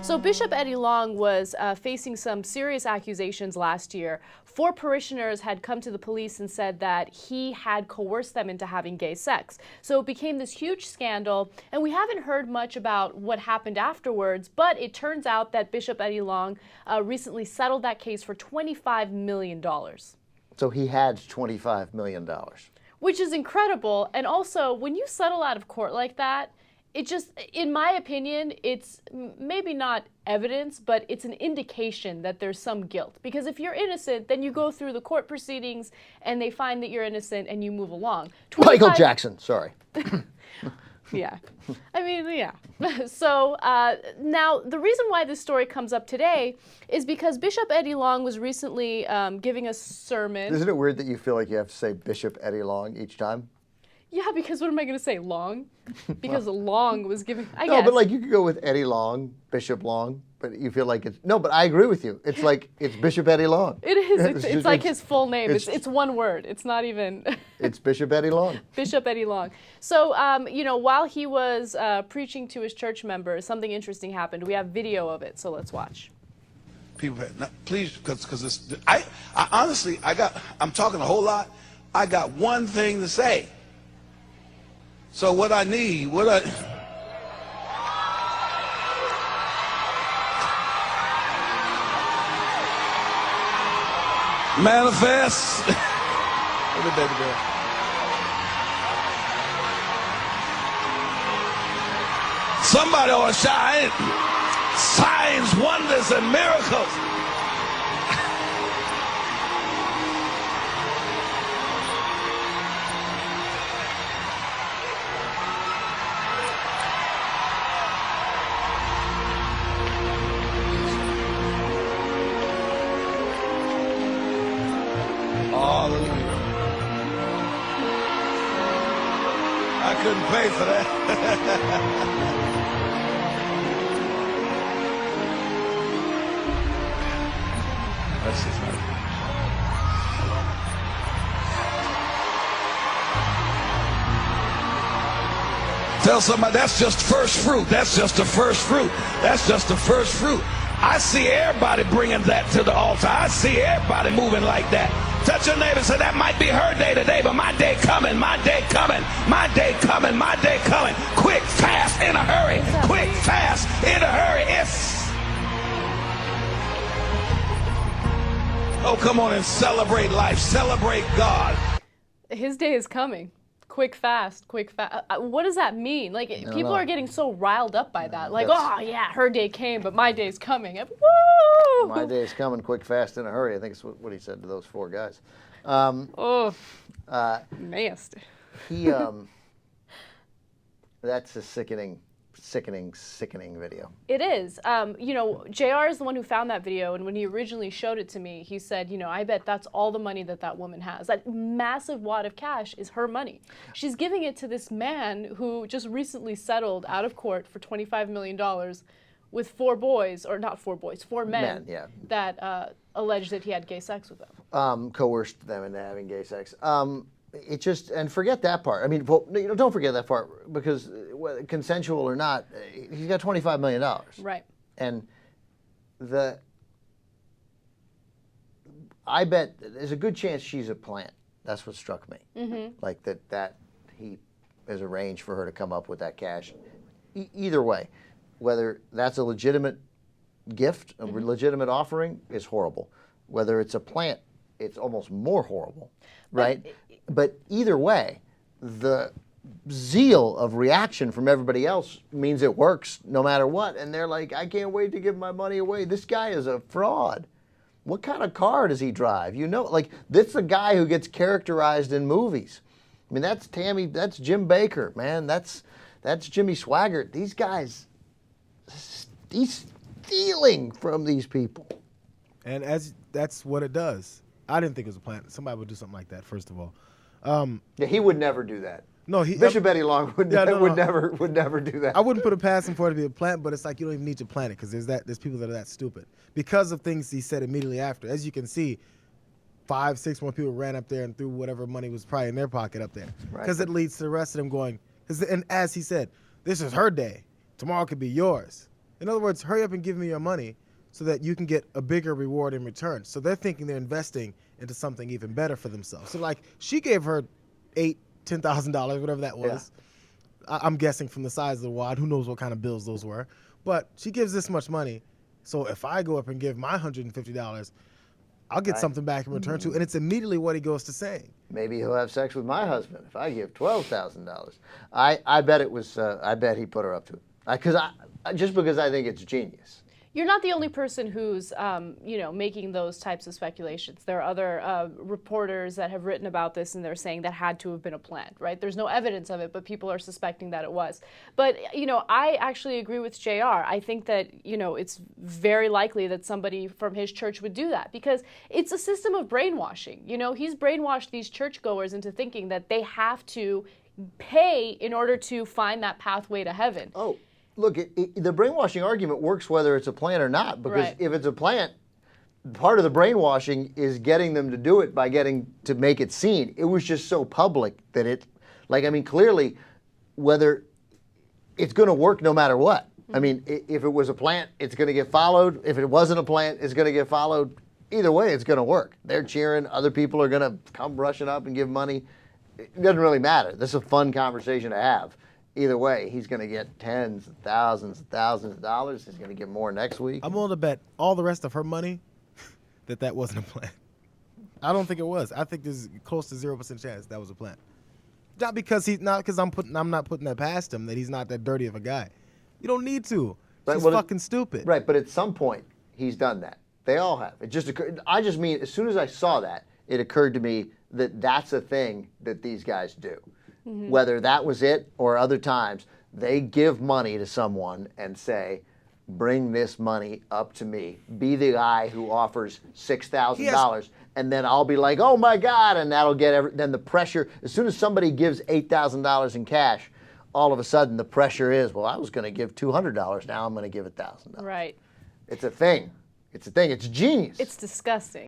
So Bishop Eddie Long was facing some serious accusations last year. 4 parishioners had come to the police and said that he had coerced them into having gay sex. So it became this huge scandal, and we haven't heard much about what happened afterwards, but it turns out that Bishop Eddie Long recently settled that case for $25 million. So he had $25 million. Which is incredible. And also, when you settle out of court like that, it just, in my opinion, it's maybe not evidence, but it's an indication that there's some guilt. Because if you're innocent, then you go through the court proceedings and they find that you're innocent and you move along. Michael Jackson, sorry. Yeah. I mean, yeah. So now the reason why this story comes up today is because Bishop Eddie Long was recently giving a sermon. Isn't it weird that you feel like you have to say Bishop Eddie Long each time? Yeah, because what am I going to say? Long? Because Long was giving, I guess. No, but like you could go with Eddie Long, Bishop Long, but you feel like it's, no, but I agree with you. It's like, it's Bishop Eddie Long. It is. It's like his full name. It's one word. It's not even. It's Bishop Eddie Long. Bishop Eddie Long. So, you know, while he was preaching to his church members, something interesting happened. We have video of it, so let's watch. People, please, because it's, I honestly, I'm talking a whole lot. I got one thing to say. So what I need, manifest. Look at baby girl. Somebody ought to shine. Signs, wonders, and miracles. Hallelujah. I couldn't pay for that. That's just not. Tell somebody that's just first fruit. That's just the first fruit. That's just the first fruit. I see everybody bringing that to the altar. I see everybody moving like that. Touch your neighbor and say, that might be her day today, but my day coming, my day coming, my day coming, my day coming. Quick, fast, in a hurry. Quick, fast, in a hurry. Oh, come on and celebrate life. Celebrate God. His day is coming. Quick, fast, quick, fast. What does that mean? Like, people are getting so riled up by that. Like, oh, yeah, her day came, but my day's coming. Woo! My day's coming, quick, fast, in a hurry. I think it's what he said to those 4 guys. Nasty. That's a sickening video. It is. You know, JR is the one who found that video, and when he originally showed it to me, he said, you know, I bet that's all the money that woman has. That massive wad of cash is her money. She's giving it to this man who just recently settled out of court for $25 million with 4 boys, or not 4 boys, 4 men yeah. that alleged that he had gay sex with them. Coerced them into having gay sex. It just, and forget that part. I mean, well, you know, don't forget that part, because whether consensual or not, he's got $25 million. Right. And I bet there's a good chance she's a plant. That's what struck me. Mm-hmm. Like that he has arranged for her to come up with that cash. Either way, whether that's a legitimate gift, a legitimate offering, is horrible. Whether it's a plant, it's almost more horrible, right? But either way, the zeal of reaction from everybody else means it works no matter what. And they're like, I can't wait to give my money away. This guy is a fraud. What kind of car does he drive? You know, like, this is a guy who gets characterized in movies. I mean, that's that's Jim Baker, man. That's Jimmy Swaggart. These guys, he's stealing from these people. And that's what it does. I didn't think it was a plan. Somebody would do something like that, first of all. Yeah, he would never do that. No, Bishop Eddie Long would never do that. I wouldn't put it past him for it to be a plant, but it's like you don't even need to plant it, because there's people that are that stupid because of things he said immediately after. As you can see, 5, 6 more people ran up there and threw whatever money was probably in their pocket up there, because it leads to the rest of them going. And as he said, this is her day. Tomorrow could be yours. In other words, hurry up and give me your money so that you can get a bigger reward in return. So they're thinking they're investing into something even better for themselves. So like she gave her $10,000, whatever that was. Yeah. I'm guessing from the size of the wad. Who knows what kind of bills those were? But she gives this much money. So if I go up and give my $150, I'll get something back in return too. And it's immediately what he goes to saying. Maybe he'll have sex with my husband if I give $12,000. I bet it was. I bet he put her up to it. Just because I think it's genius. You're not the only person who's, making those types of speculations. There are other reporters that have written about this, and they're saying that had to have been a plant, right? There's no evidence of it, but people are suspecting that it was. But, I actually agree with JR. I think that, it's very likely that somebody from his church would do that because it's a system of brainwashing. He's brainwashed these churchgoers into thinking that they have to pay in order to find that pathway to heaven. Oh. Look, the brainwashing argument works whether it's a plant or not, because if it's a plant, part of the brainwashing is getting them to do it by getting to make it seen. It was just so public that clearly, whether it's going to work no matter what. I mean, if it was a plant, it's going to get followed. If it wasn't a plant, it's going to get followed. Either way, it's going to work. They're cheering. Other people are going to come rushing up and give money. It doesn't really matter. This is a fun conversation to have. Either way, he's going to get tens of thousands of dollars. He's going to get more next week. I'm willing to bet all the rest of her money that wasn't a plant. I don't think it was. I think there's close to 0% chance that was a plant. Not because I'm not putting that past him that he's not that dirty of a guy. You don't need to. It's fucking stupid. Right, but at some point he's done that. They all have. It just occurred. I just mean as soon as I saw that, it occurred to me that that's a thing that these guys do. Mm-hmm. Whether that was it or other times, they give money to someone and say, bring this money up to me. Be the guy who offers $6,000, and then I'll be like, oh my God, and that'll get then the pressure. As soon as somebody gives $8,000 in cash, all of a sudden the pressure is, well, I was going to give $200, now I'm going to give $1,000. Right. It's a thing. It's a thing. It's genius. It's disgusting.